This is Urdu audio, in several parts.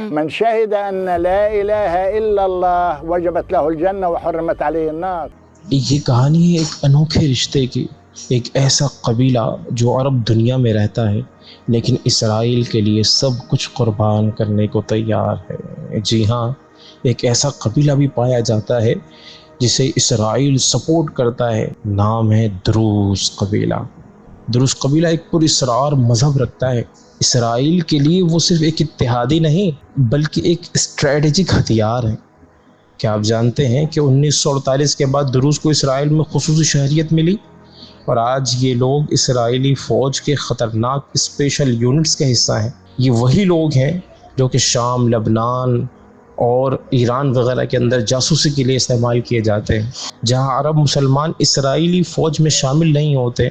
من شهد أن لا إله إلا الله وجبت له الجنة وحرمت عليه النار. یہ کہانی ہے ایک انوکھے رشتے کی، ایک ایسا قبیلہ جو عرب دنیا میں رہتا ہے لیکن اسرائیل کے لیے سب کچھ قربان کرنے کو تیار ہے۔ جی ہاں، ایک ایسا قبیلہ بھی پایا جاتا ہے جسے اسرائیل سپورٹ کرتا ہے، نام ہے دروز قبیلہ۔ دروز قبیلہ ایک پر اسرار مذہب رکھتا ہے۔ اسرائیل کے لیے وہ صرف ایک اتحادی نہیں بلکہ ایک اسٹریٹجک ہتھیار ہے۔ کیا آپ جانتے ہیں کہ 1948 کے بعد دروز کو اسرائیل میں خصوصی شہریت ملی، اور آج یہ لوگ اسرائیلی فوج کے خطرناک اسپیشل یونٹس کا حصہ ہیں۔ یہ وہی لوگ ہیں جو کہ شام، لبنان اور ایران وغیرہ کے اندر جاسوسی کے لیے استعمال کیے جاتے ہیں۔ جہاں عرب مسلمان اسرائیلی فوج میں شامل نہیں ہوتے،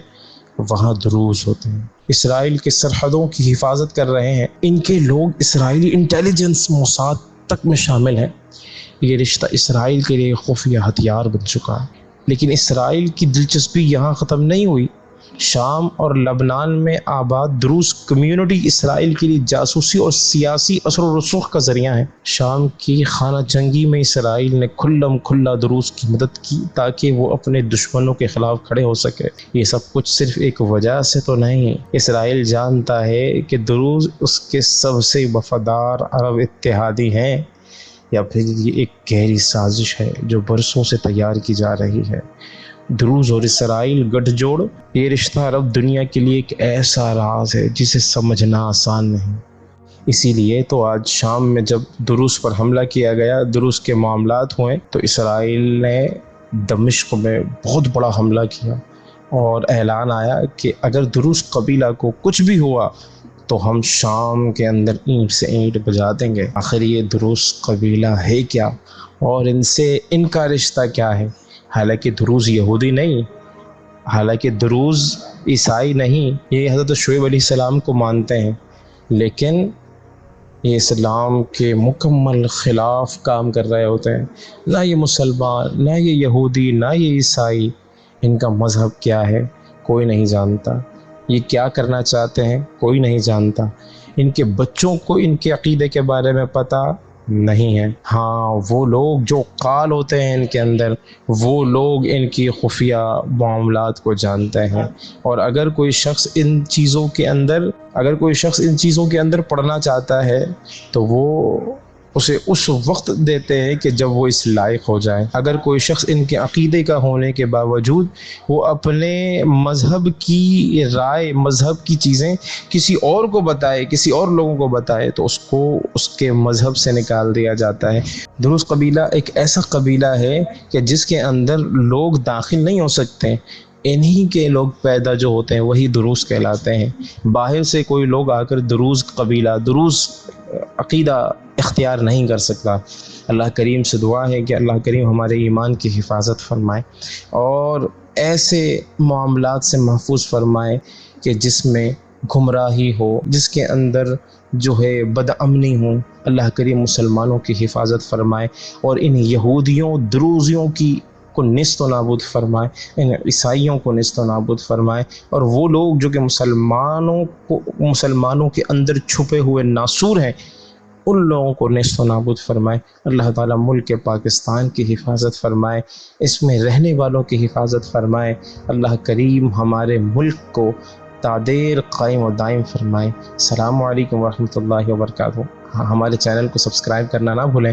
وہاں دروز ہوتے ہیں، اسرائیل کے سرحدوں کی حفاظت کر رہے ہیں۔ ان کے لوگ اسرائیلی انٹیلیجنس موساد تک میں شامل ہیں۔ یہ رشتہ اسرائیل کے لیے خفیہ ہتھیار بن چکا ہے۔ لیکن اسرائیل کی دلچسپی یہاں ختم نہیں ہوئی۔ شام اور لبنان میں آباد دروز کمیونٹی اسرائیل کے لیے جاسوسی اور سیاسی اثر و رسوخ کا ذریعہ ہے۔ شام کی خانہ جنگی میں اسرائیل نے کھلم کھلا دروز کی مدد کی تاکہ وہ اپنے دشمنوں کے خلاف کھڑے ہو سکے۔ یہ سب کچھ صرف ایک وجہ سے تو نہیں۔ اسرائیل جانتا ہے کہ دروز اس کے سب سے وفادار عرب اتحادی ہیں، یا پھر یہ ایک گہری سازش ہے جو برسوں سے تیار کی جا رہی ہے۔ دروز اور اسرائیل گٹھ جوڑ، یہ رشتہ عرب دنیا کے لیے ایک ایسا راز ہے جسے سمجھنا آسان نہیں۔ اسی لیے تو آج شام میں جب دروز پر حملہ کیا گیا، دروز کے معاملات ہوئے، تو اسرائیل نے دمشق میں بہت بڑا حملہ کیا اور اعلان آیا کہ اگر دروز قبیلہ کو کچھ بھی ہوا تو ہم شام کے اندر اینٹ سے اینٹ بجا دیں گے۔ آخر یہ دروز قبیلہ ہے کیا، اور ان سے ان کا رشتہ کیا ہے؟ حالانکہ دروز یہودی نہیں، حالانکہ دروز عیسائی نہیں، یہ حضرت شعیب علیہ السلام کو مانتے ہیں، لیکن یہ اسلام کے مکمل خلاف کام کر رہے ہوتے ہیں۔ نہ یہ مسلمان، نہ یہ یہودی، نہ یہ عیسائی، ان کا مذہب کیا ہے کوئی نہیں جانتا۔ یہ کیا کرنا چاہتے ہیں کوئی نہیں جانتا۔ ان کے بچوں کو ان کے عقیدے کے بارے میں پتہ نہیں ہے۔ ہاں، وہ لوگ جو قال ہوتے ہیں ان کے اندر، وہ لوگ ان کی خفیہ معاملات کو جانتے ہیں، اور اگر کوئی شخص ان چیزوں کے اندر پڑھنا چاہتا ہے تو وہ اسے اس وقت دیتے ہیں کہ جب وہ اس لائق ہو جائے۔ اگر کوئی شخص ان کے عقیدے کا ہونے کے باوجود وہ اپنے مذہب کی رائے، مذہب کی چیزیں کسی اور کو بتائے، کسی اور لوگوں کو بتائے، تو اس کو اس کے مذہب سے نکال دیا جاتا ہے۔ دروز قبیلہ ایک ایسا قبیلہ ہے کہ جس کے اندر لوگ داخل نہیں ہو سکتے۔ انہی کے لوگ پیدا جو ہوتے ہیں وہی دروز کہلاتے ہیں۔ باہر سے کوئی لوگ آ کر دروز قبیلہ، دروز عقیدہ اختیار نہیں کر سکتا۔ اللہ کریم سے دعا ہے کہ اللہ کریم ہمارے ایمان کی حفاظت فرمائے اور ایسے معاملات سے محفوظ فرمائے کہ جس میں گمراہی ہو، جس کے اندر جو ہے بدامنی ہو۔ اللہ کریم مسلمانوں کی حفاظت فرمائے اور ان یہودیوں، دروزیوں کو نیست و نابود فرمائے، ان عیسائیوں کو نیست و نابود فرمائے، اور وہ لوگ جو کہ مسلمانوں کے اندر چھپے ہوئے ناسور ہیں، ان لوگوں کو نیست و نابود فرمائے۔ اللہ تعالیٰ ملک پاکستان کی حفاظت فرمائے، اس میں رہنے والوں کی حفاظت فرمائے۔ اللہ کریم ہمارے ملک کو تعدیر قائم و دائم فرمائے۔ السلام علیکم ورحمۃ اللہ وبرکاتہ۔ ہمارے چینل کو سبسکرائب کرنا نہ بھولیں۔